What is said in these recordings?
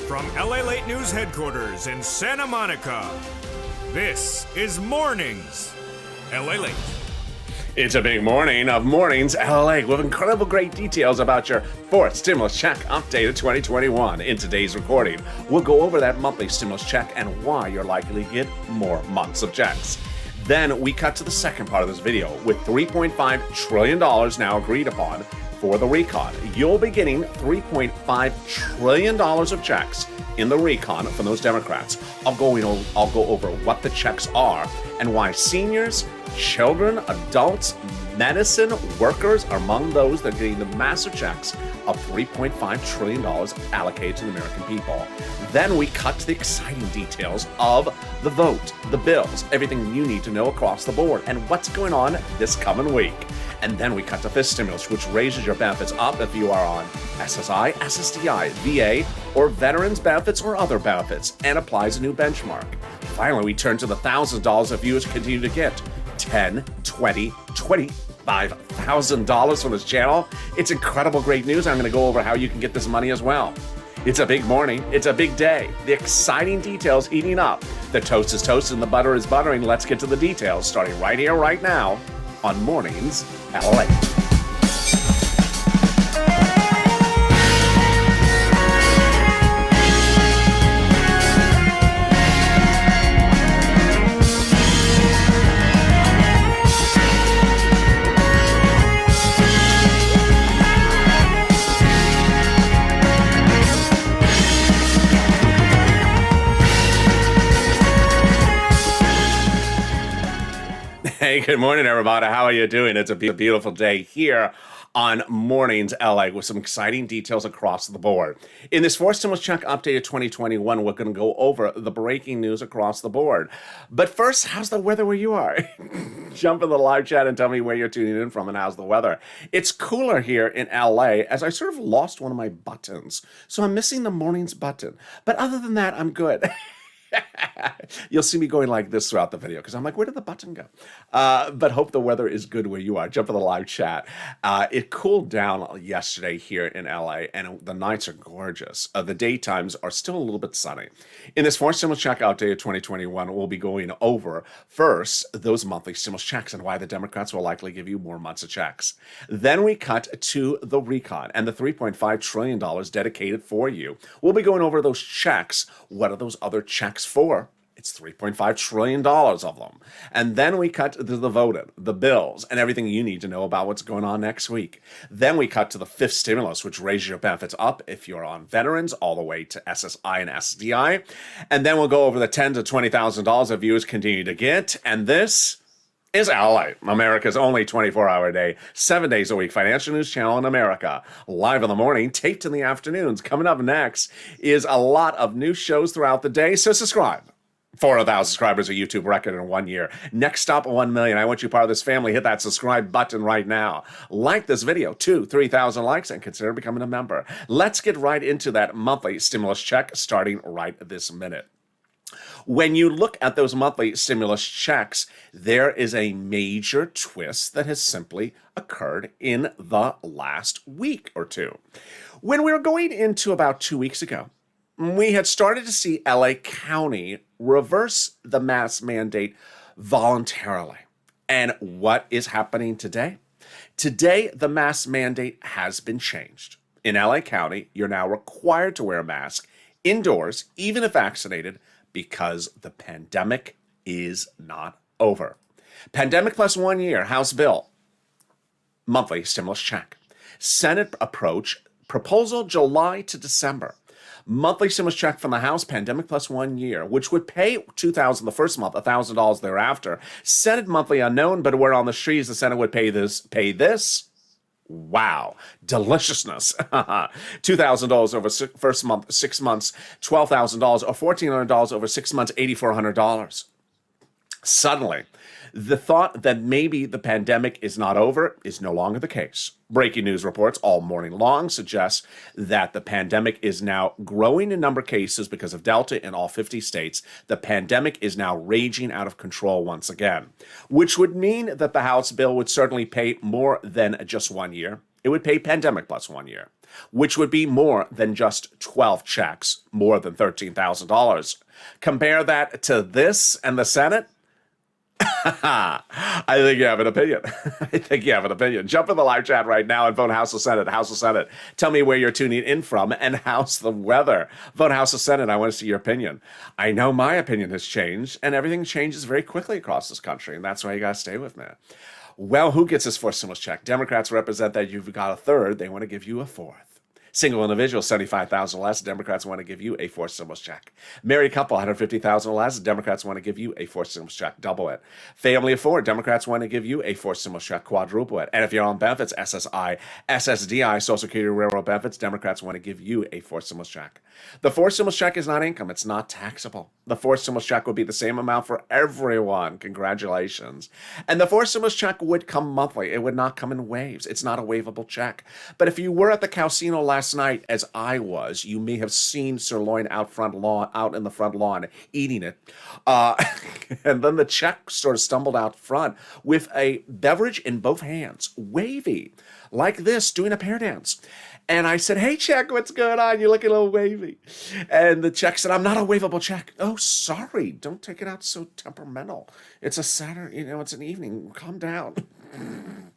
From LALATE News Headquarters in Santa Monica, this is Mornings LALATE. It's a big morning of Mornings LA with incredible great details about your fourth stimulus check update of 2021. In today's recording, we'll go over that monthly stimulus check and why you're likely to get more months of checks. Then we cut to the second part of this video with $3.5 trillion now agreed upon for the recon. You'll be getting $3.5 trillion of checks in the recon from those Democrats. I'll go over what the checks are and why seniors, children, adults, medicine workers are among those that are getting the massive checks of $3.5 trillion allocated to the American people. Then we cut to the exciting details of the vote, the bills, everything you need to know across the board, and what's going on this coming week. And then we cut to fifth stimulus, which raises your benefits up if you are on SSI, SSDI, VA, or veterans benefits or other benefits, and applies a new benchmark. Finally, we turn to the thousands of dollars that viewers continue to get. $10, $20, $25,000 from this channel. It's incredible great news. I'm going to go over how you can get this money as well. It's a big morning. It's a big day. The exciting details heating up. The toast is toasted and the butter is buttering. Let's get to the details starting right here, right now on Mornings LA. Hey, good morning, everybody. How are you doing? It's a beautiful day here on Mornings LA with some exciting details across the board. In this fourth stimulus check update of 2021, we're going to go over the breaking news across the board. But first, how's the weather where you are? Jump in the live chat and tell me where you're tuning in from and how's the weather. It's cooler here in LA as I sort of lost one of my buttons. So I'm missing the mornings button. But other than that, I'm good. You'll see me going like this throughout the video because I'm like, where did the button go? But hope the weather is good where you are. Jump in the live chat. It cooled down yesterday here in LA and the nights are gorgeous. The daytimes are still a little bit sunny. In this fourth stimulus check update of 2021, we'll be going over first those monthly stimulus checks and why the Democrats will likely give you more months of checks. Then we cut to the recon and the $3.5 trillion dedicated for you. We'll be going over those checks. What are those other checks for? It's $3.5 trillion of them. And then we cut to the voting, the bills, and everything you need to know about what's going on next week. Then we cut to the fifth stimulus, which raises your benefits up if you're on veterans, all the way to SSI and SDI. And then we'll go over the $10,000 to $20,000 that viewers continue to get. And this is LA, America's only 24-hour day, 7 days a week financial news channel in America. Live in the morning, taped in the afternoons. Coming up next is a lot of new shows throughout the day, so subscribe. 400,000 subscribers, a YouTube record in 1 year. Next stop, 1 million. I want you part of this family. Hit that subscribe button right now. Like this video, 3,000 likes, and consider becoming a member. Let's get right into that monthly stimulus check starting right this minute. When you look at those monthly stimulus checks, there is a major twist that has simply occurred in the last week or two. When we were going into about 2 weeks ago, we had started to see LA County reverse the mask mandate voluntarily. And what is happening today? Today, the mask mandate has been changed. In LA County, you're now required to wear a mask indoors, even if vaccinated, because the pandemic is not over. Pandemic plus 1 year, House bill, monthly stimulus check. Senate approach, proposal July to December. Monthly stimulus check from the House, pandemic plus 1 year, which would pay $2,000 the first month, $1,000 thereafter. Senate monthly unknown, but word on the streets the Senate would pay this. Wow, deliciousness. $2,000 over first month, 6 months, $12,000 or $1,400 over 6 months, $8,400. Suddenly, the thought that maybe the pandemic is not over is no longer the case. Breaking news reports all morning long suggest that the pandemic is now growing in number of cases because of Delta in all 50 states. The pandemic is now raging out of control once again, which would mean that the House bill would certainly pay more than just 1 year. It would pay pandemic plus 1 year, which would be more than just 12 checks, more than $13,000. Compare that to this and the Senate. I think you have an opinion. I think you have an opinion. Jump in the live chat right now and vote House of Senate. House of Senate. Tell me where you're tuning in from and how's the weather. Vote House of Senate. I want to see your opinion. I know my opinion has changed, and everything changes very quickly across this country, and that's why you got to stay with me. Well, who gets this fourth stimulus check? Democrats represent that you've got a third. They want to give you a fourth. Single individual, $75,000 less. Democrats want to give you a fourth stimulus check. Married couple, $150,000 less. Democrats want to give you a fourth stimulus check. Double it. Family of four, Democrats want to give you a fourth stimulus check. Quadruple it. And if you're on benefits, SSI, SSDI, Social Security, Railroad benefits, Democrats want to give you a fourth stimulus check. The fourth stimulus check is not income. It's not taxable. The fourth stimulus check would be the same amount for everyone. Congratulations. And the fourth stimulus check would come monthly. It would not come in waves. It's not a waivable check. But if you were at the casino last night, as I was, you may have seen sirloin out in the front lawn, eating it. And then the check sort of stumbled out front with a beverage in both hands, wavy, like this, doing a pear dance. And I said, "Hey, check, what's going on? You're looking a little wavy." And the check said, "I'm not a waivable check." "Oh, sorry. Don't take it out so temperamental. It's a Saturday, it's an evening. Calm down."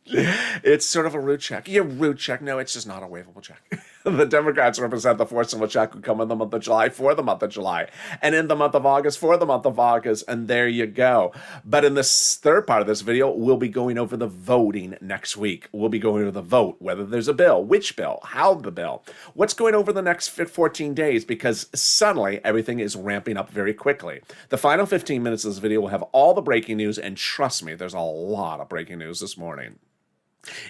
It's sort of a rude check. Yeah, rude check. No, it's just not a waivable check. The Democrats represent the fourth stimulus check would come in the month of July for the month of July, and in the month of August for the month of August, and there you go. But in this third part of this video, we'll be going over the voting next week. We'll be going over the vote, whether there's a bill, which bill, how the bill, what's going over the next 14 days, because suddenly everything is ramping up very quickly. The final 15 minutes of this video will have all the breaking news, and trust me, there's a lot of breaking news this morning.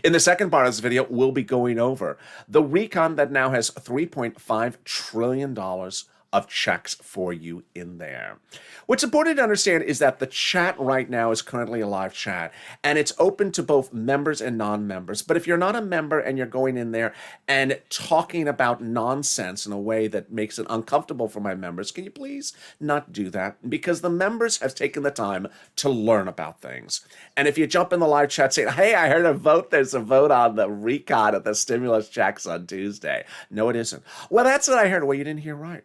In the second part of this video, we'll be going over the recon that now has $3.5 trillion of checks for you in there. What's important to understand is that the chat right now is currently a live chat, and it's open to both members and non-members. But if you're not a member and you're going in there and talking about nonsense in a way that makes it uncomfortable for my members, can you please not do that? Because the members have taken the time to learn about things. And if you jump in the live chat saying, "Hey, I heard there's a vote on the recon of the stimulus checks on Tuesday." No, it isn't. "Well, that's what I heard." Well, you didn't hear right.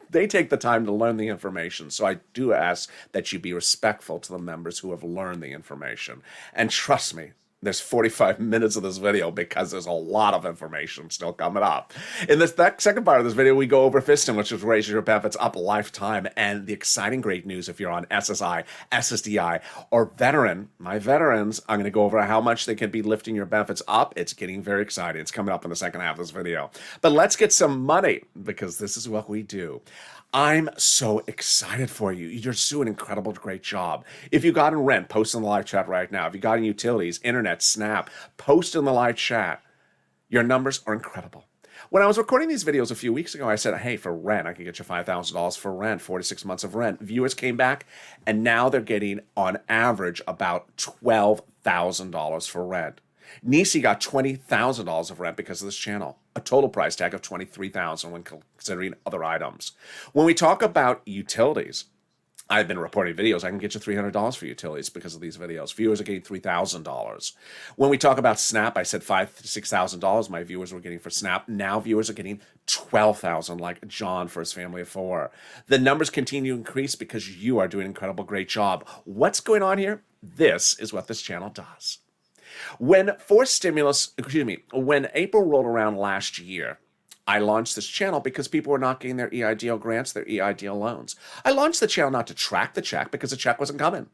They take the time to learn the information, so I do ask that you be respectful to the members who have learned the information. And trust me, there's 45 minutes of this video because there's a lot of information still coming up. In that second part of this video, we go over fisting, which is raises your benefits up a lifetime, and the exciting great news if you're on SSI, SSDI, or veteran. My veterans, I'm going to go over how much they can be lifting your benefits up. It's getting very exciting. It's coming up in the second half of this video. But let's get some money, because this is what we do. I'm so excited for you. You're doing an incredible, great job. If you got in rent, post in the live chat right now. If you got in utilities, internet, Snap, post in the live chat. Your numbers are incredible. When I was recording these videos a few weeks ago, I said, "Hey, for rent, I can get you $5,000 for rent, 46 months of rent." Viewers came back, and now they're getting, on average, about $12,000 for rent. Nisi got $20,000 of rent because of this channel, a total price tag of $23,000 when considering other items. When we talk about utilities, I've been reporting videos. I can get you $300 for utilities because of these videos. Viewers are getting $3,000. When we talk about Snap, I said $5,000 to $6,000 my viewers were getting for Snap. Now viewers are getting $12,000, like John for his family of four. The numbers continue to increase because you are doing an incredible, great job. What's going on here? This is what this channel does. When April rolled around last year, I launched this channel because people were not getting their EIDL grants, their EIDL loans. I launched the channel not to track the check because the check wasn't coming.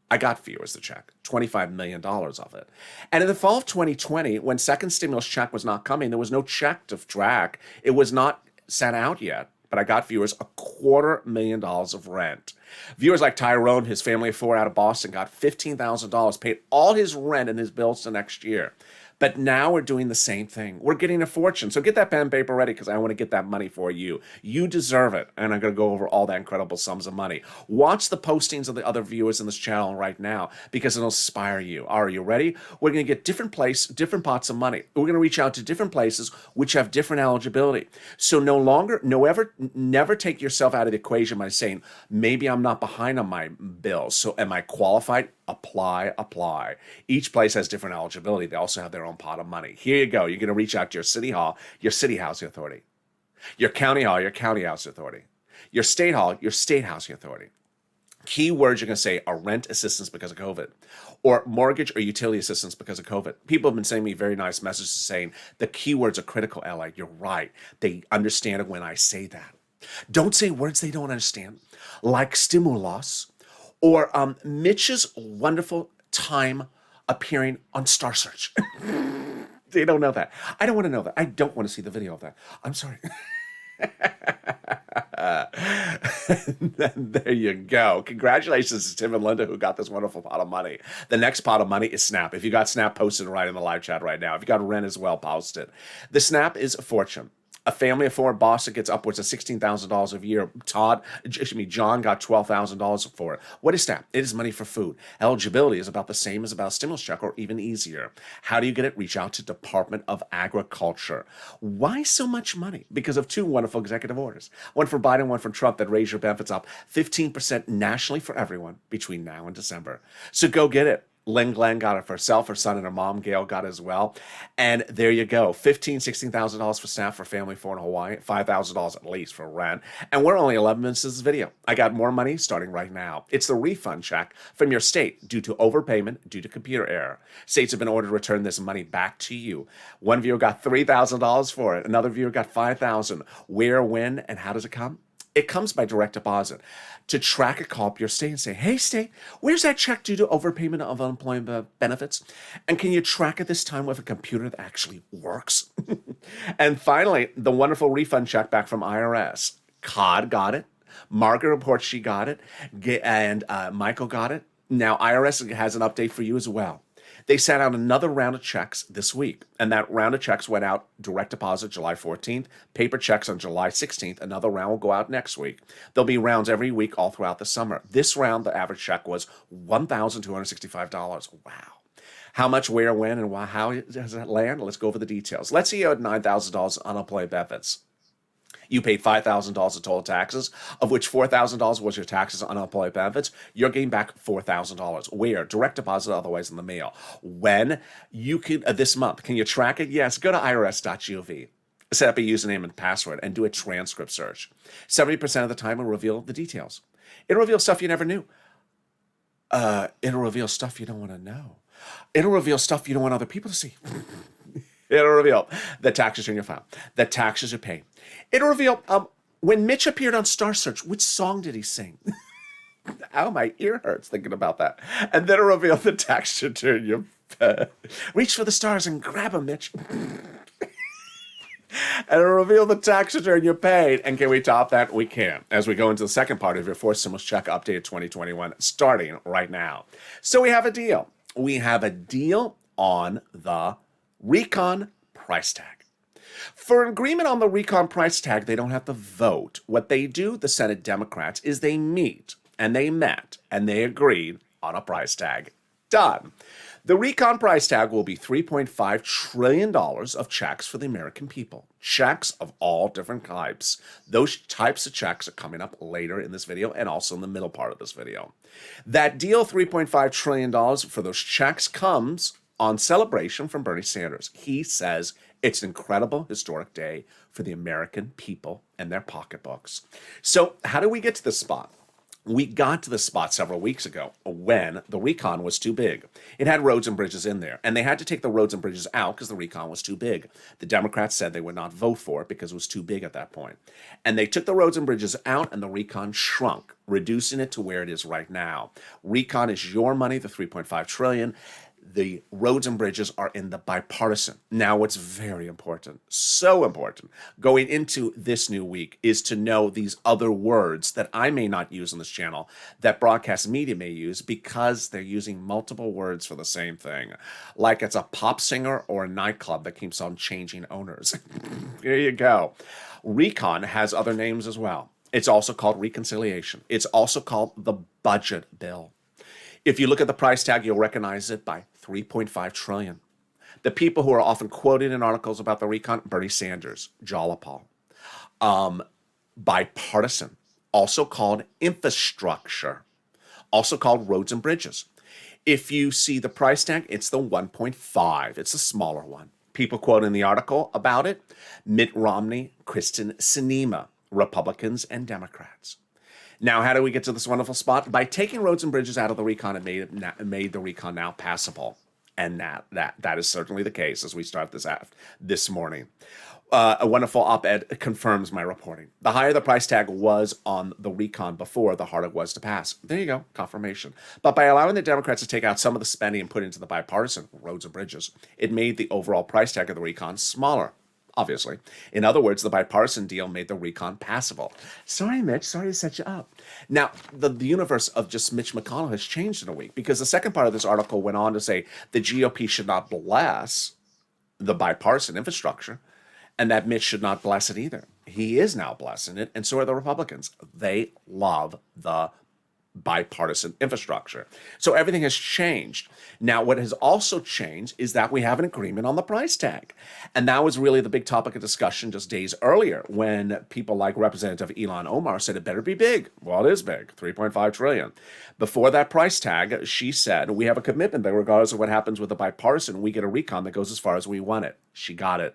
I got viewers the check, $25 million of it. And in the fall of 2020, when second stimulus check was not coming, there was no check to track. It was not sent out yet. But I got viewers $250,000 of rent. Viewers like Tyrone, his family of four out of Boston, got $15,000, paid all his rent and his bills to next year. But now we're doing the same thing. We're getting a fortune. So get that pen and paper ready because I want to get that money for you. You deserve it. And I'm going to go over all that incredible sums of money. Watch the postings of the other viewers in this channel right now because it'll inspire you. Are you ready? We're going to get different pots of money. We're going to reach out to different places which have different eligibility. So never take yourself out of the equation by saying, maybe I'm not behind on my bills. So am I qualified? Apply. Each place has different eligibility. They also have their own pot of money. Here you go. You're going to reach out to your city hall, your city housing authority, your county hall, your county housing authority, your state hall, your state housing authority. Key words you're going to say are rent assistance because of COVID, or mortgage or utility assistance because of COVID. People have been sending me very nice messages saying the keywords are critical, Ella. You're right. They understand it when I say that. Don't say words they don't understand, like stimulus or Mitch's wonderful time appearing on Star Search. They don't know that. I don't want to know that. I don't want to see the video of that. I'm sorry. There you go. Congratulations to Tim and Linda who got this wonderful pot of money. The next pot of money is Snap. If you got Snap, post it right in the live chat right now. If you got Rent as well, post it. The Snap is a fortune. A family of four in Boston gets upwards of $16,000 a year. John got $12,000 for it. What is SNAP? It is money for food. Eligibility is about the same as about a stimulus check or even easier. How do you get it? Reach out to Department of Agriculture. Why so much money? Because of two wonderful executive orders. One for Biden, one for Trump that raise your benefits up 15% nationally for everyone between now and December. So go get it. Lynn Glenn got it for herself, her son, and her mom, Gail, got it as well. And there you go. $16,000 for staff for family four in Hawaii, $5,000 at least for rent. And we're only 11 minutes into this video. I got more money starting right now. It's the refund check from your state due to overpayment due to computer error. States have been ordered to return this money back to you. One viewer got $3,000 for it. Another viewer got $5,000. Where, when, and how does it come? It comes by direct deposit. To track a call up your state and say, hey, state, where's that check due to overpayment of unemployment benefits? And can you track it this time with a computer that actually works? And finally, the wonderful refund check back from IRS. Cod got it. Margaret reports she got it. And Michael got it. Now, IRS has an update for you as well. They sent out another round of checks this week, and that round of checks went out direct deposit July 14th, paper checks on July 16th. Another round will go out next week. There'll be rounds every week all throughout the summer. This round, the average check was $1,265. Wow. How much, where, when, and why, how does that land? Let's go over the details. Let's say you had $9,000 unemployment benefits. You paid $5,000 of total taxes, of which $4,000 was your taxes on unemployment benefits. You're getting back $4,000. Where? Direct deposit, otherwise in the mail. When? You can, this month. Can you track it? Yes. Go to irs.gov. Set up a username and password and do a transcript search. 70% of the time will reveal the details. It'll reveal stuff you never knew. It'll reveal stuff you don't want to know. It'll reveal stuff you don't want other people to see. It'll reveal the taxes in your file, the taxes you pay. It'll reveal when Mitch appeared on Star Search, which song did he sing? Ow, my ear hurts thinking about that. And then it'll reveal the tax return you reach for the stars and grab them, Mitch. And it'll reveal the tax return you paid. And can we top that? We can. As we go into the second part of your fourth stimulus check update 2021, starting right now. So we have a deal. We have a deal on the recon price tag. For an agreement on the recon price tag, they don't have to vote. What they do, the Senate Democrats, is they meet, and they met, and they agreed on a price tag. Done. The recon price tag will be $3.5 trillion of checks for the American people. Checks of all different types. Those types of checks are coming up later in this video and also in the middle part of this video. That deal, $3.5 trillion for those checks, comes on celebration from Bernie Sanders. He says it's an incredible historic day for the American people and their pocketbooks. So how do we get to this spot? We got to this spot several weeks ago when the recon was too big. It had roads and bridges in there, and they had to take the roads and bridges out because the recon was too big. The Democrats said they would not vote for it because it was too big at that point. And they took the roads and bridges out, and the recon shrunk, reducing it to where it is right now. Recon is your money, the $3.5 trillion. The roads and bridges are in the bipartisan. Now, what's very important, so important, going into this new week is to know these other words that I may not use on this channel, that broadcast media may use, because they're using multiple words for the same thing. Like it's a pop singer or a nightclub that keeps on changing owners. Here you go. Recon has other names as well. It's also called reconciliation. It's also called the budget bill. If you look at the price tag, you'll recognize it by $3.5 trillion. The people who are often quoted in articles about the recon, Bernie Sanders, Jalapal. Bipartisan, also called infrastructure, also called roads and bridges. If you see the price tag, it's the 1.5. It's a smaller one. People quote in the article about it: Mitt Romney, Kristen Sinema, Republicans and Democrats. Now, how do we get to this wonderful spot? By taking roads and bridges out of the recon, it made the recon now passable. And that is certainly the case as we start this morning. A wonderful op-ed confirms my reporting. The higher the price tag was on the recon before, the harder it was to pass. There you go, confirmation. But by allowing the Democrats to take out some of the spending and put into the bipartisan roads and bridges, it made the overall price tag of the recon smaller. Obviously. In other words, the bipartisan deal made the recon passable. Sorry, Mitch. Sorry to set you up. Now, the universe of just Mitch McConnell has changed in a week, because the second part of this article went on to say the GOP should not bless the bipartisan infrastructure, and that Mitch should not bless it either. He is now blessing it, and so are the Republicans. They love the bipartisan infrastructure. So everything has changed. Now, what has also changed is that we have an agreement on the price tag. And that was really the big topic of discussion just days earlier, when people like Representative Ilhan Omar said it better be big. Well, it is big, $3.5 trillion. Before that price tag, she said, we have a commitment that regardless of what happens with the bipartisan, we get a recon that goes as far as we want it. She got it.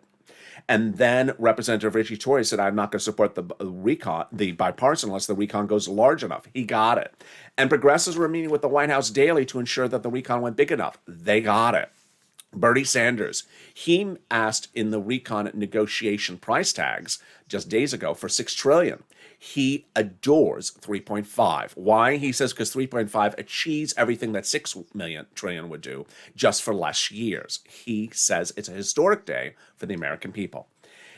And then Representative Richie Tory said, I'm not going to support the bipartisan unless the recon goes large enough. He got it. And progressives were meeting with the White House daily to ensure that the recon went big enough. They got it. Bernie Sanders, he asked in the recon negotiation price tags just days ago for $6 trillion. He adores 3.5. Why? He says because 3.5 achieves everything that 6 trillion would do just for less years. He says it's a historic day for the American people.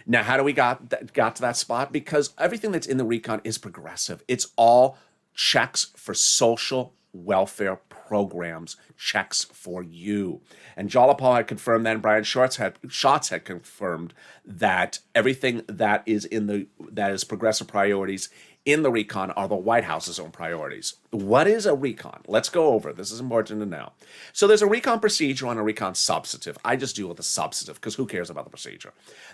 Now, how do we got to that spot? Because everything that's in the recon is progressive. It's all checks for social welfare programs, checks for you. And Jalapal had confirmed that, and Brian Schatz had confirmed that everything that is progressive priorities in the recon are the White House's own priorities. What is a recon? Let's go over it. This is important to know. So there's a recon procedure and a recon substantive. I just deal with the substantive because who cares about the procedure?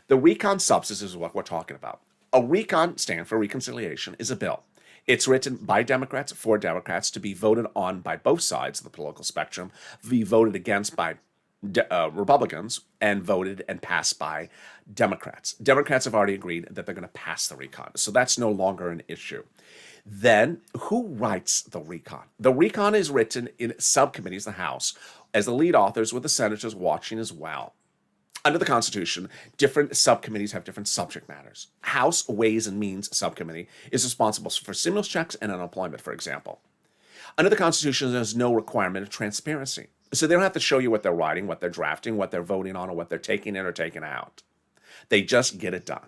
The recon substantive is what we're talking about. A recon, stand for reconciliation, is a bill. It's written by Democrats for Democrats to be voted on by both sides of the political spectrum, be voted against by Republicans, and voted and passed by Democrats. Democrats have already agreed that they're going to pass the recon, so that's no longer an issue. Then, who writes the recon? The recon is written in subcommittees, the House, as the lead authors, with the senators watching as well. Under the Constitution, different subcommittees have different subject matters. House Ways and Means Subcommittee is responsible for stimulus checks and unemployment, for example. Under the Constitution, there's no requirement of transparency. So they don't have to show you what they're writing, what they're drafting, what they're voting on, or what they're taking in or taking out. They just get it done.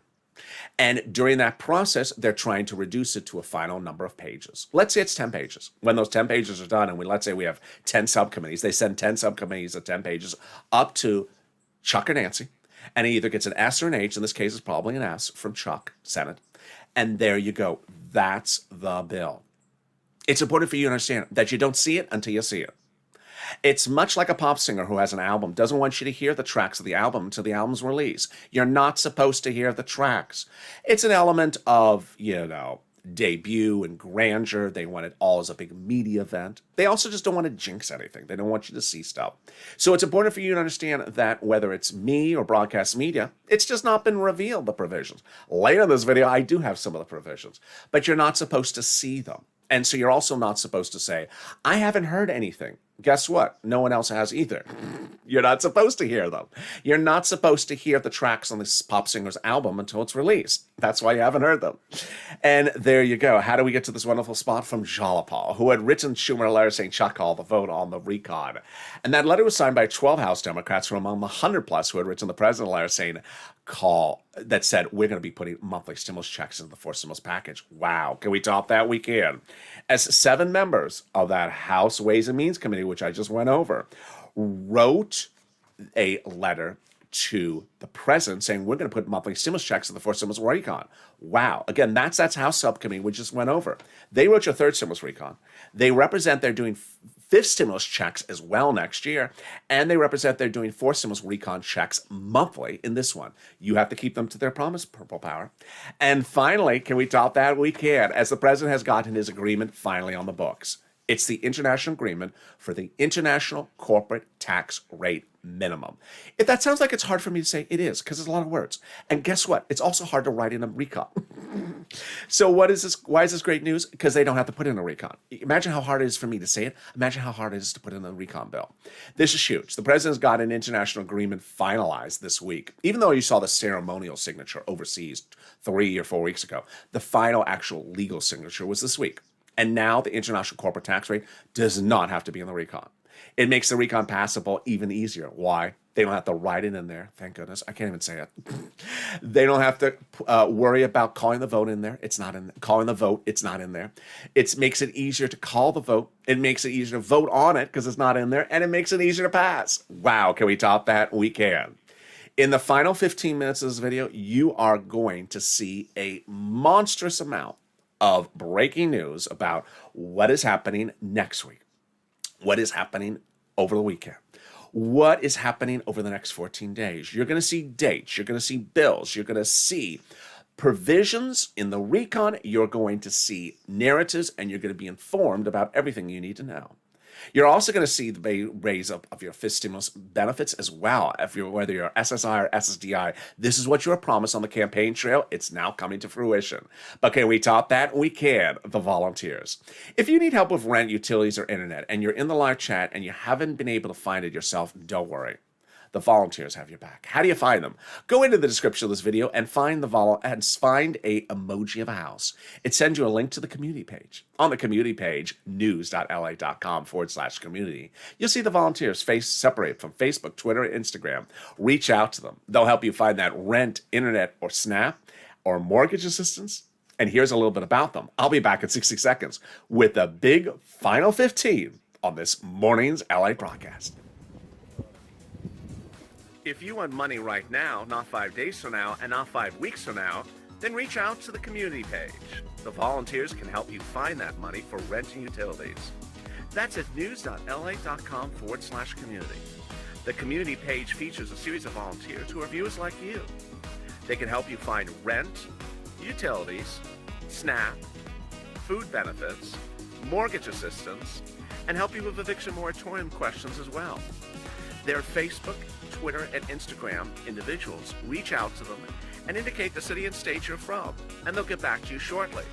And during that process, they're trying to reduce it to a final number of pages. Let's say it's 10 pages. When those 10 pages are done, and let's say we have 10 subcommittees, they send 10 subcommittees of 10 pages up to Chuck or Nancy, and he either gets an S or an H. In this case, it's probably an S from Chuck, Senate. And there you go. That's the bill. It's important for you to understand that you don't see it until you see it. It's much like a pop singer who has an album, doesn't want you to hear the tracks of the album until the album's release. You're not supposed to hear the tracks. It's an element of, debut and grandeur. They want it all as a big media event. They also just don't want to jinx anything. They don't want you to see stuff. So it's important for you to understand that whether it's me or broadcast media, it's just not been revealed, the provisions. Later in this video, I do have some of the provisions, but you're not supposed to see them. And so you're also not supposed to say, I haven't heard anything. Guess what? No one else has either. You're not supposed to hear them. You're not supposed to hear the tracks on this pop singer's album until it's released. That's why you haven't heard them. And there you go. How do we get to this wonderful spot? From Jalapal, who had written Schumer a letter saying Chuck called the vote on the recon. And that letter was signed by 12 House Democrats from among the 100 plus who had written the president a letter saying that said, we're going to be putting monthly stimulus checks into the fourth stimulus package. Wow. Can we top that? We can. As 7 members of that House Ways and Means Committee, which I just went over, wrote a letter to the president saying we're going to put monthly stimulus checks in the fourth stimulus recon. Wow. Again, that's House subcommittee we just went over. They wrote your third stimulus recon. They represent they're doing fifth stimulus checks as well next year, and they represent they're doing fourth stimulus recon checks monthly in this one. You have to keep them to their promise, Purple Power. And finally, can we top that? We can, as the president has gotten his agreement finally on the books. It's the international agreement for the international corporate tax rate minimum. If that sounds like it's hard for me to say, it is, because it's a lot of words. And guess what? It's also hard to write in a recon. So what is this? Why is this great news? Because they don't have to put in a recon. Imagine how hard it is for me to say it. Imagine how hard it is to put in a recon bill. This is huge. The president's got an international agreement finalized this week. Even though you saw the ceremonial signature overseas 3 or 4 weeks ago, the final actual legal signature was this week. And now the international corporate tax rate does not have to be in the recon. It makes the recon passable even easier. Why? They don't have to write it in there. Thank goodness. I can't even say it. They don't have to worry about calling the vote in there. It's not in calling the vote. It's not in there. It makes it easier to call the vote. It makes it easier to vote on it because it's not in there. And it makes it easier to pass. Wow. Can we top that? We can. In the final 15 minutes of this video, you are going to see a monstrous amount of breaking news about what is happening next week. What is happening over the weekend? What is happening over the next 14 days? You're going to see dates. You're going to see bills. You're going to see provisions in the recon. You're going to see narratives, and you're going to be informed about everything you need to know. You're also going to see the raise up of your FIST stimulus benefits as well. Whether you're SSI or SSDI, this is what you were promised on the campaign trail. It's now coming to fruition. But can we top that? We can. The volunteers. If you need help with rent, utilities, or internet, and you're in the live chat and you haven't been able to find it yourself, don't worry. The volunteers have your back. How do you find them? Go into the description of this video and find a emoji of a house. It sends you a link to the community page. On the community page, news.la.com/community, you'll see the volunteers separate from Facebook, Twitter, and Instagram. Reach out to them. They'll help you find that rent, internet, or SNAP, or mortgage assistance. And here's a little bit about them. I'll be back in 60 seconds with the big final 15 on this morning's LA broadcast. If you want money right now, not 5 days from now, and not 5 weeks from now, then reach out to the community page. The volunteers can help you find that money for rent and utilities. That's at news.la.com/community. The community page features a series of volunteers who are viewers like you. They can help you find rent, utilities, SNAP, food benefits, mortgage assistance, and help you with eviction moratorium questions as well. Their Facebook, Twitter, and Instagram individuals reach out to them and indicate the city and state you're from, and they'll get back to you shortly.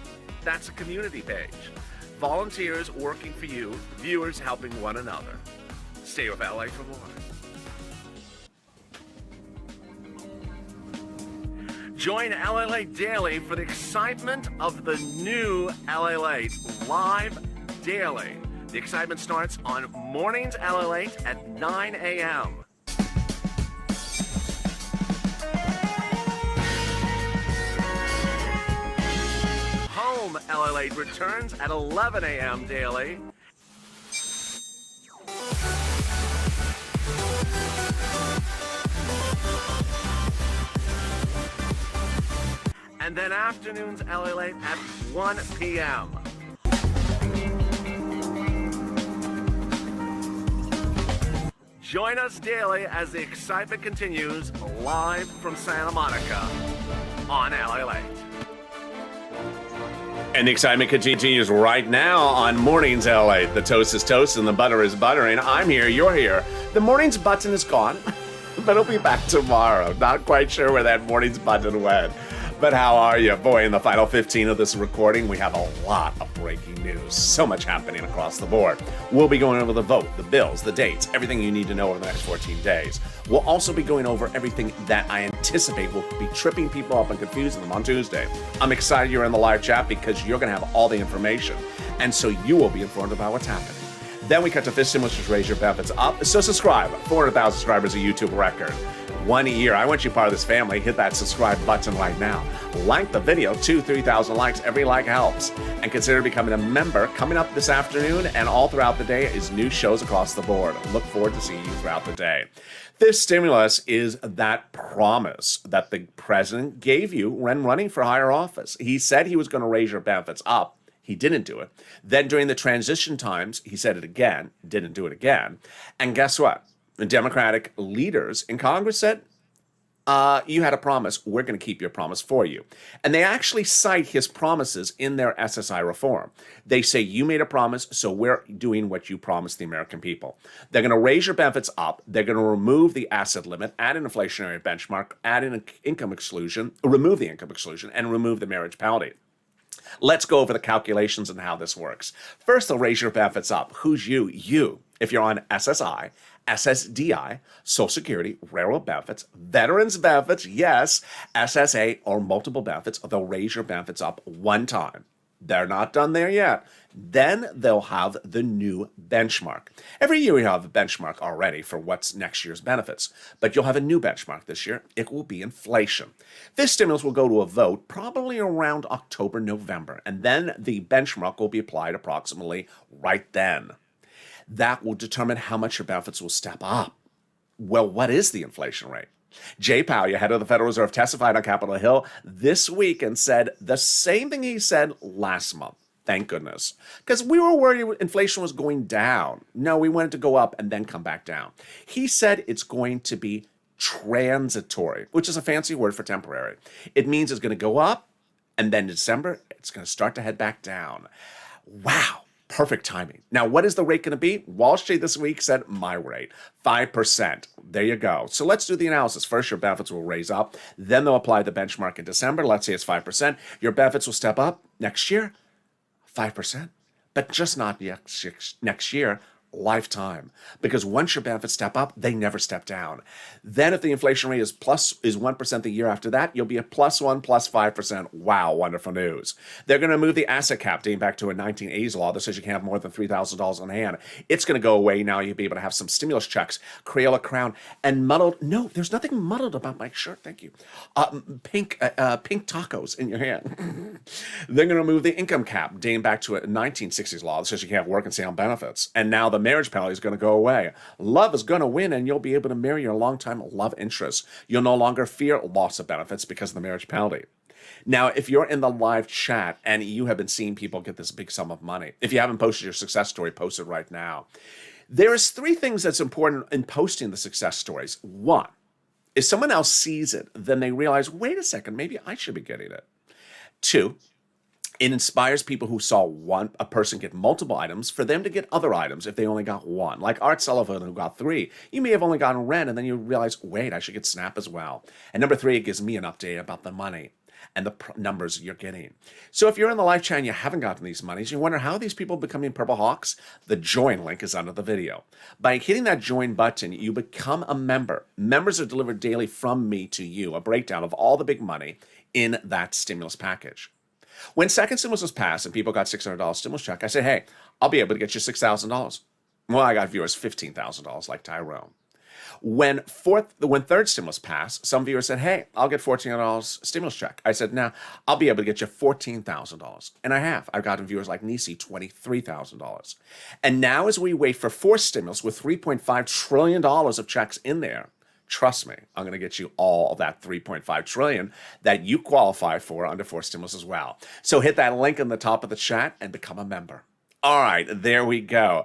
That's a community page. Volunteers working for you, viewers helping one another. Stay with LA for more. Join LALATE Daily for the excitement of the new LALATE live daily. The excitement starts on Mornings LALATE at 9 a.m. Home LALATE returns at 11 a.m. daily. And then afternoons LALATE at 1 p.m. Join us daily as the excitement continues live from Santa Monica on LALATE. And the excitement continues right now on Mornings LALATE. The toast is toast and the butter is buttering. I'm here, you're here. The morning's button is gone, but it'll be back tomorrow. Not quite sure where that morning's button went. But how are you? Boy, in the final 15 of this recording, we have a lot of breaking news. So much happening across the board. We'll be going over the vote, the bills, the dates, everything you need to know over the next 14 days. We'll also be going over everything that I anticipate will be tripping people up and confusing them on Tuesday. I'm excited you're in the live chat because you're going to have all the information. And so you will be informed about what's happening. Then we cut to FIST stimulus, which raise your benefits up. So subscribe. 400,000 subscribers, a YouTube record. 1 year. I want you part of this family. Hit that subscribe button right now. Like the video. 2,000-3,000 likes. Every like helps. And consider becoming a member. Coming up this afternoon and all throughout the day is new shows across the board. Look forward to seeing you throughout the day. This stimulus is that promise that the president gave you when running for higher office. He said he was going to raise your benefits up. He didn't do it. Then during the transition times, he said it again, didn't do it again. And guess what? The Democratic leaders in Congress said, you had a promise. We're going to keep your promise for you. And they actually cite his promises in their SSI reform. They say, you made a promise, so we're doing what you promised the American people. They're going to raise your benefits up. They're going to remove the asset limit, add an inflationary benchmark, add an income exclusion, remove the income exclusion, and remove the marriage penalty. Let's go over the calculations and how this works. First, they'll raise your benefits up. Who's you? You. If you're on SSI, SSDI, Social Security, railroad benefits, veterans benefits, yes, SSA, or multiple benefits, they'll raise your benefits up one time. They're not done there yet. Then they'll have the new benchmark. Every year we have a benchmark already for what's next year's benefits, but you'll have a new benchmark this year. It will be inflation. This stimulus will go to a vote probably around October, November, and then the benchmark will be applied approximately right then. That will determine how much your benefits will step up. Well, what is the inflation rate? Jay Powell, head of the Federal Reserve, testified on Capitol Hill this week and said the same thing he said last month. Thank goodness. Because we were worried inflation was going down. No, we wanted to go up and then come back down. He said it's going to be transitory, which is a fancy word for temporary. It means it's going to go up, and then in December, it's going to start to head back down. Wow. Perfect timing. Now, what is the rate going to be? Wall Street this week said my rate, 5%. There you go. So let's do the analysis. First, your benefits will raise up. Then they'll apply the benchmark in December. Let's say it's 5%. Your benefits will step up next year, 5%. But just not next year, lifetime. Because once your benefits step up, they never step down. Then if the inflation rate is 1% the year after that, you'll be a +1, +5%. Wow, wonderful news. They're going to move the asset cap dating back to a 1980s law that says you can't have more than $3,000 on hand. It's going to go away now. You'll be able to have some stimulus checks, Crayola crown, and muddled. No, there's nothing muddled about my shirt. Thank you. Pink tacos in your hand. They're going to remove the income cap dating back to a 1960s law that says you can't work and stay on benefits. And now the marriage penalty is going to go away. Love is going to win, and you'll be able to marry your longtime love interest. You'll no longer fear loss of benefits because of the marriage penalty. Now, if you're in the live chat and you have been seeing people get this big sum of money, if you haven't posted your success story, post it right now. There's 3 things that's important in posting the success stories. 1, if someone else sees it, then they realize, wait a second, maybe I should be getting it. 2, it inspires people who saw a person get multiple items for them to get other items if they only got 1. Like Art Sullivan, who got 3. You may have only gotten Ren, and then you realize, wait, I should get Snap as well. And number 3, it gives me an update about the money and the numbers you're getting. So if you're in the live chat and you haven't gotten these monies, you wonder how these people are becoming Purple Hawks? The join link is under the video. By hitting that join button, you become a member. Members are delivered daily from me to you, a breakdown of all the big money in that stimulus package. When second stimulus was passed and people got $600 stimulus check, I said, hey, I'll be able to get you $6,000. Well, I got viewers $15,000 like Tyrone. When third stimulus passed, some viewers said, hey, I'll get $1,400 stimulus check. I said, now I'll be able to get you $14,000. And I have. I've gotten viewers like Nisi $23,000. And now as we wait for fourth stimulus with $3.5 trillion of checks in there, trust me, I'm going to get you all of that $3.5 trillion that you qualify for under fourth stimulus as well. So hit that link in the top of the chat and become a member. All right, there we go.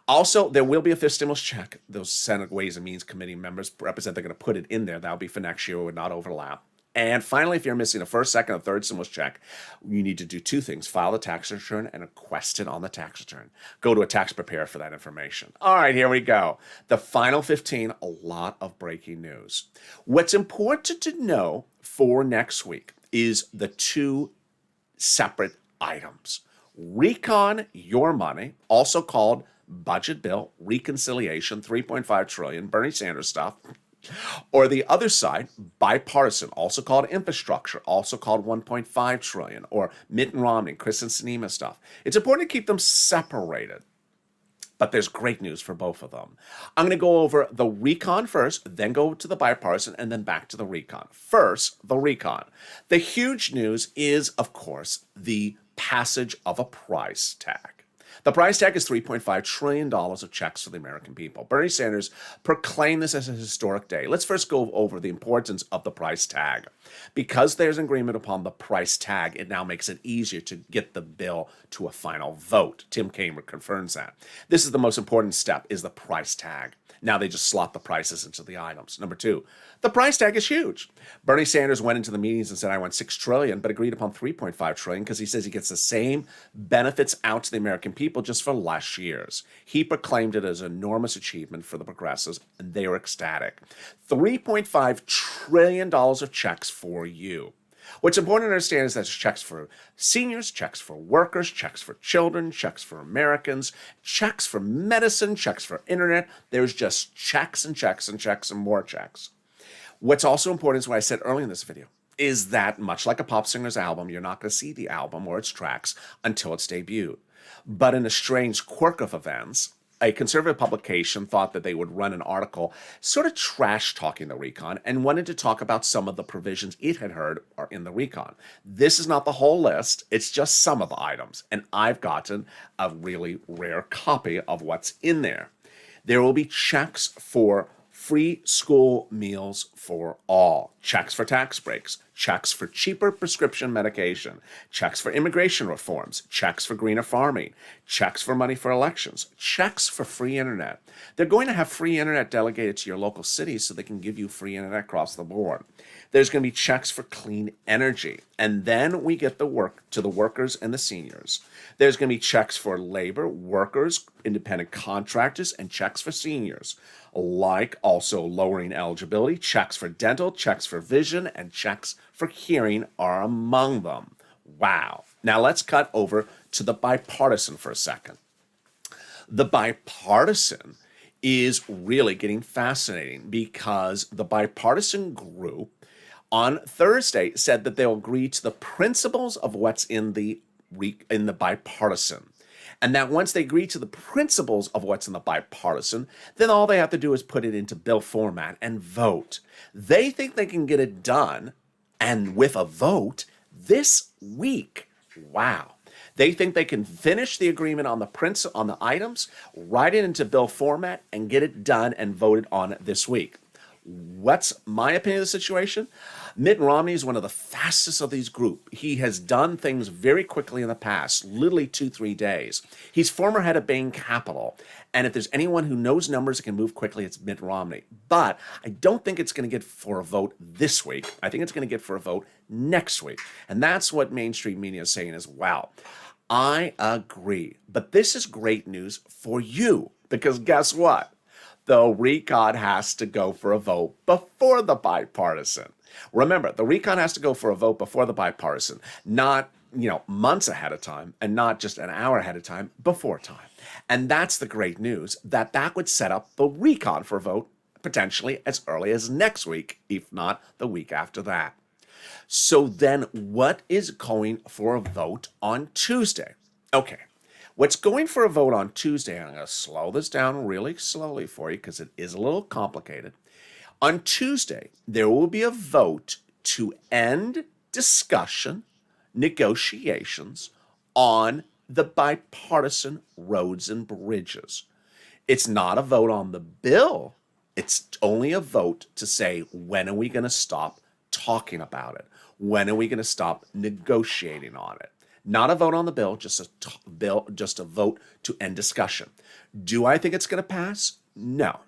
Also, there will be a fifth stimulus check. Those Senate Ways and Means Committee members represent they're going to put it in there. That'll be for next year. It would not overlap. And finally, if you're missing a first, second, or third stimulus check, you need to do 2 things. File the tax return and request it on the tax return. Go to a tax preparer for that information. All right, here we go. The final 15, a lot of breaking news. What's important to know for next week is the 2 separate items. Recon your money, also called budget bill, reconciliation, $3.5 trillion, Bernie Sanders stuff. Or the other side, bipartisan, also called infrastructure, also called $1.5 trillion, or Mitt Romney, Kristen Sinema stuff. It's important to keep them separated. But there's great news for both of them. I'm going to go over the recon first, then go to the bipartisan, and then back to the recon. First, the recon. The huge news is, of course, the passage of a price tag. The price tag is $3.5 trillion of checks for the American people. Bernie Sanders proclaimed this as a historic day. Let's first go over the importance of the price tag. Because there's agreement upon the price tag, it now makes it easier to get the bill to a final vote. Tim Kaine confirms that. This is the most important step, is the price tag. Now they just slot the prices into the items. Number two, the price tag is huge. Bernie Sanders went into the meetings and said, I want $6 trillion, but agreed upon $3.5 trillion because he says he gets the same benefits out to the American people just for less years. He proclaimed it as an enormous achievement for the progressives, and they were ecstatic. $3.5 trillion of checks for you. What's important to understand is that there's checks for seniors, checks for workers, checks for children, checks for Americans, checks for medicine, checks for internet. There's just checks and checks and checks and more checks. What's also important is what I said earlier in this video, is that much like a pop singer's album, you're not going to see the album or its tracks until it's debuted. But in a strange quirk of events, a conservative publication thought that they would run an article sort of trash-talking the recon and wanted to talk about some of the provisions it had heard are in the recon. This is not the whole list. It's just some of the items. And I've gotten a really rare copy of what's in there. There will be checks for free school meals for all, checks for tax breaks, checks for cheaper prescription medication, checks for immigration reforms, checks for greener farming, checks for money for elections, checks for free internet. They're going to have free internet delegated to your local cities so they can give you free internet across the board. There's going to be checks for clean energy. And then we get the work to the workers and the seniors. There's going to be checks for labor, workers, independent contractors, and checks for seniors, like also lowering eligibility. Checks for dental, checks for vision, and checks for hearing are among them. Wow. Now let's cut over to the bipartisan for a second. The bipartisan is really getting fascinating because the bipartisan group on Thursday said that they'll agree to the principles of what's in the bipartisan. And that once they agree to the principles of what's in the bipartisan, then all they have to do is put it into bill format and vote. They think they can get it done, and with a vote, this week. Wow. They think they can finish the agreement on the items, write it into bill format, and get it done and voted on this week. What's my opinion of the situation? Mitt Romney is one of the fastest of these group. He has done things very quickly in the past, literally 2-3 days. He's former head of Bain Capital, and if there's anyone who knows numbers and can move quickly, it's Mitt Romney. But I don't think it's going to get for a vote this week. I think it's going to get for a vote next week. And that's what mainstream media is saying as well. I agree. But this is great news for you, because guess what? The recon has to go for a vote before the bipartisan. Remember, the recon has to go for a vote before the bipartisan, not, months ahead of time and not just an hour ahead of time, before time. And that's the great news, that would set up the recon for a vote potentially as early as next week, if not the week after that. So then what is going for a vote on Tuesday? Okay. What's going for a vote on Tuesday, and I'm going to slow this down really slowly for you because it is a little complicated. On Tuesday, there will be a vote to end discussion, negotiations on the bipartisan roads and bridges. It's not a vote on the bill. It's only a vote to say, when are we going to stop talking about it? When are we going to stop negotiating on it? Not a vote on the bill, just a vote to end discussion. Do I think it's going to pass? No.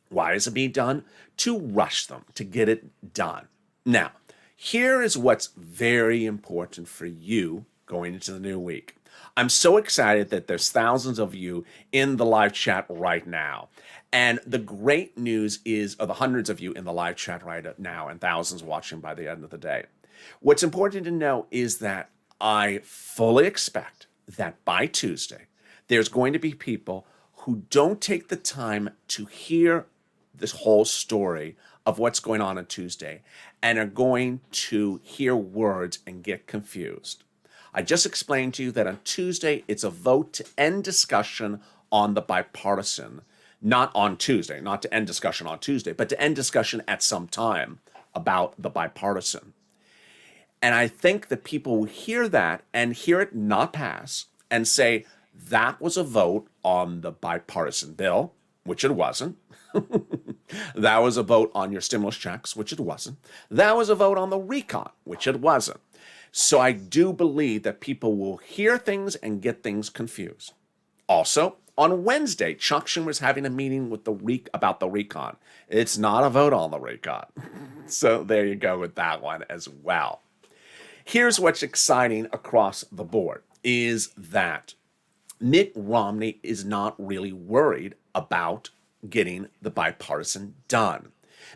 Why is it being done? To rush them, to get it done. Now, here is what's very important for you going into the new week. I'm so excited that there's thousands of you in the live chat right now. And the great news is, or the hundreds of you in the live chat right now, and thousands watching by the end of the day. What's important to know is that I fully expect that by Tuesday, there's going to be people who don't take the time to hear this whole story of what's going on Tuesday and are going to hear words and get confused. I just explained to you that on Tuesday, it's a vote to end discussion on the bipartisan, not on Tuesday, not to end discussion on Tuesday, but to end discussion at some time about the bipartisan. And I think that people will hear that and hear it not pass and say, That was a vote on the bipartisan bill, which it wasn't. That was a vote on your stimulus checks, which it wasn't. That was a vote on the recon, which it wasn't. So I do believe that people will hear things and get things confused. Also, on Wednesday, Chuck Schumer's having a meeting with about the recon. It's not a vote on the recon. So there you go with that one as well. Here's what's exciting across the board is that Mitt Romney is not really worried about getting the bipartisan done.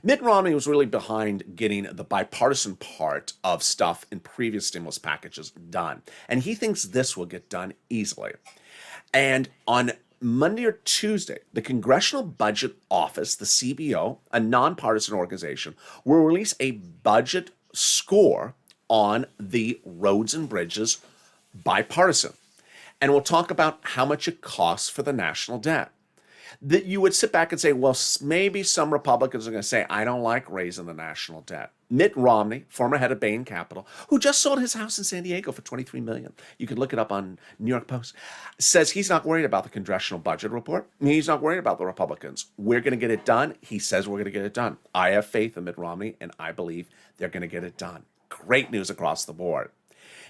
Mitt Romney was really behind getting the bipartisan part of stuff in previous stimulus packages done. And he thinks this will get done easily. And on Monday or Tuesday, the Congressional Budget Office, the CBO, a nonpartisan organization, will release a budget score on the roads and bridges bipartisan. And we'll talk about how much it costs for the national debt. That you would sit back and say, well, maybe some Republicans are going to say, I don't like raising the national debt. Mitt Romney, former head of Bain Capital, who just sold his house in San Diego for $23 million, you can look it up on New York Post, says he's not worried about the congressional budget report. He's not worried about the Republicans. We're going to get it done. He says we're going to get it done. I have faith in Mitt Romney, and I believe they're going to get it done. Great news across the board.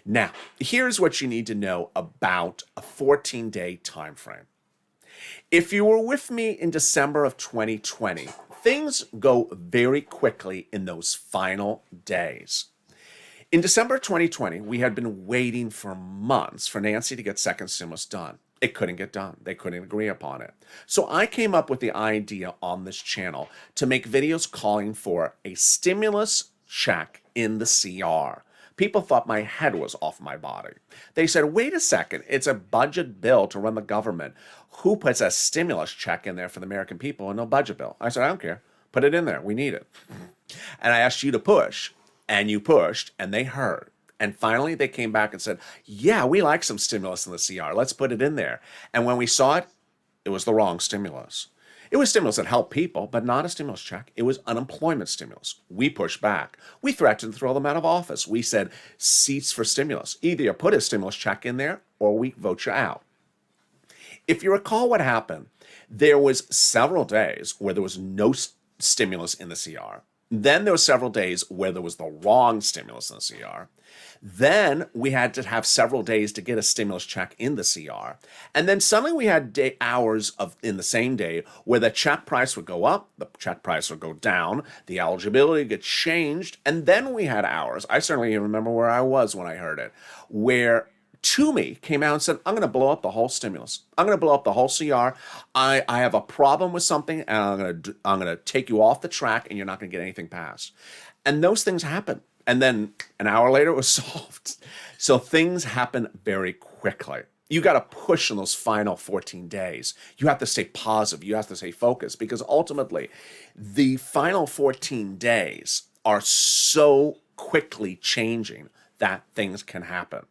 Now, here's what you need to know about a 14-day time frame. If you were with me in December of 2020, things go very quickly in those final days. In December 2020, we had been waiting for months for Nancy to get second stimulus done. It couldn't get done. They couldn't agree upon it. So I came up with the idea on this channel to make videos calling for a stimulus check in the CR. People thought my head was off my body. They said, wait a second, it's a budget bill to run the government. Who puts a stimulus check in there for the American people and no budget bill? I said, I don't care. Put it in there. We need it. And I asked you to push, and you pushed, and they heard. And finally, they came back and said, yeah, we like some stimulus in the CR. Let's put it in there. And when we saw it, it was the wrong stimulus. It was stimulus that helped people, but not a stimulus check. It was unemployment stimulus. We pushed back. We threatened to throw them out of office. We said, seats for stimulus. Either you put a stimulus check in there or we vote you out. If you recall what happened, there was several days where there was no stimulus in the CR. Then there were several days where there was the wrong stimulus in the CR. Then we had to have several days to get a stimulus check in the CR. And then suddenly we had hours in the same day where the check price would go up, the check price would go down, the eligibility would get changed, and then we had hours. I certainly remember where I was when I heard it, where Toomey came out and said, I'm going to blow up the whole stimulus. I'm going to blow up the whole CR. I have a problem with something, and I'm going to take you off the track, and you're not going to get anything passed. And those things happen. And then an hour later, it was solved. So things happen very quickly. You got to push in those final 14 days. You have to stay positive. You have to stay focused, because ultimately, the final 14 days are so quickly changing that things can happen.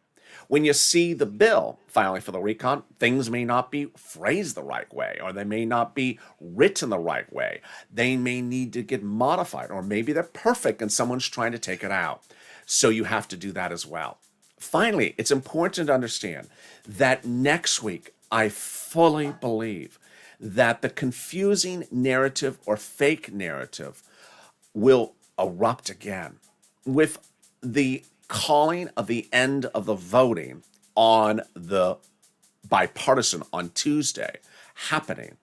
When you see the bill filing for the recon, things may not be phrased the right way, or they may not be written the right way. They may need to get modified, or maybe they're perfect and someone's trying to take it out. So you have to do that as well. Finally, it's important to understand that next week, I fully believe that the confusing narrative or fake narrative will erupt again with the calling of the end of the voting on the bipartisan on Tuesday happening.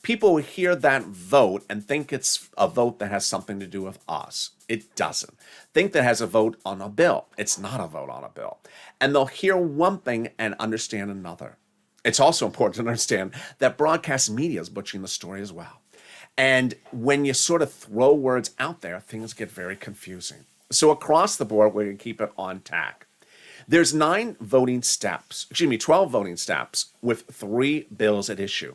People will hear that vote and think it's a vote that has something to do with us. It doesn't. Think that it has a vote on a bill. It's not a vote on a bill. And they'll hear one thing and understand another. It's also important to understand that broadcast media is butchering the story as well. And when you sort of throw words out there, things get very confusing. So across the board, we're going to keep it on tack. There's 12 voting steps with 3 bills at issue.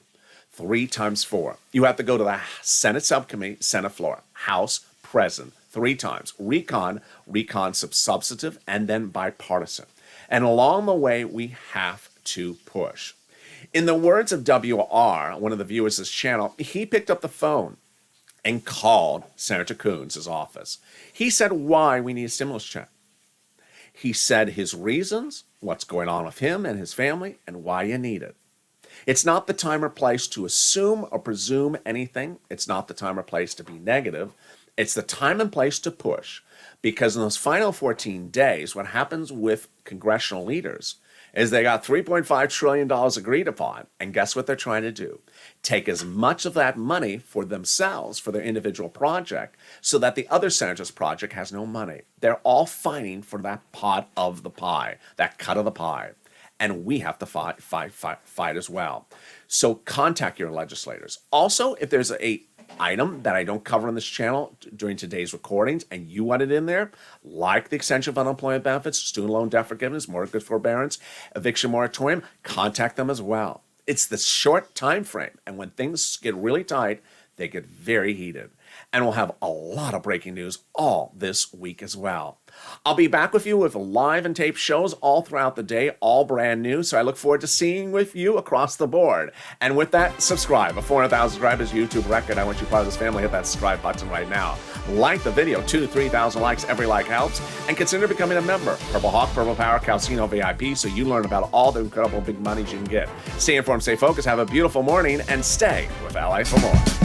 3 times 4. You have to go to the Senate subcommittee, Senate floor, House, President, 3 times. Recon substantive, and then bipartisan. And along the way, we have to push. In the words of WR, one of the viewers of this channel, he picked up the phone and called Senator Coons' office. He said why we need a stimulus check. He said his reasons, what's going on with him and his family, and why you need it. It's not the time or place to assume or presume anything. It's not the time or place to be negative. It's the time and place to push. Because in those final 14 days, what happens with congressional leaders is they got $3.5 trillion agreed upon. And guess what they're trying to do? Take as much of that money for themselves, for their individual project, so that the other senator's project has no money. They're all fighting for that pot of the pie, that cut of the pie. And we have to fight as well. So contact your legislators. Also, if there's a item that I don't cover on this channel during today's recordings and you want it in there, like the extension of unemployment benefits, student loan debt forgiveness, mortgage forbearance, eviction moratorium, contact them as well. It's the short time frame, and when things get really tight, they get very heated. And we'll have a lot of breaking news all this week as well. I'll be back with you with live and tape shows all throughout the day, all brand new. So I look forward to seeing with you across the board. And with that, subscribe. A 400,000 subscribers YouTube record. I want you part of this family. Hit that subscribe button right now. Like the video. 2,000 to 3,000 likes. Every like helps. And consider becoming a member. Purple Hawk, Purple Power, Calcino VIP, so you learn about all the incredible big monies you can get. Stay informed, stay focused, have a beautiful morning, and stay with Allies for More.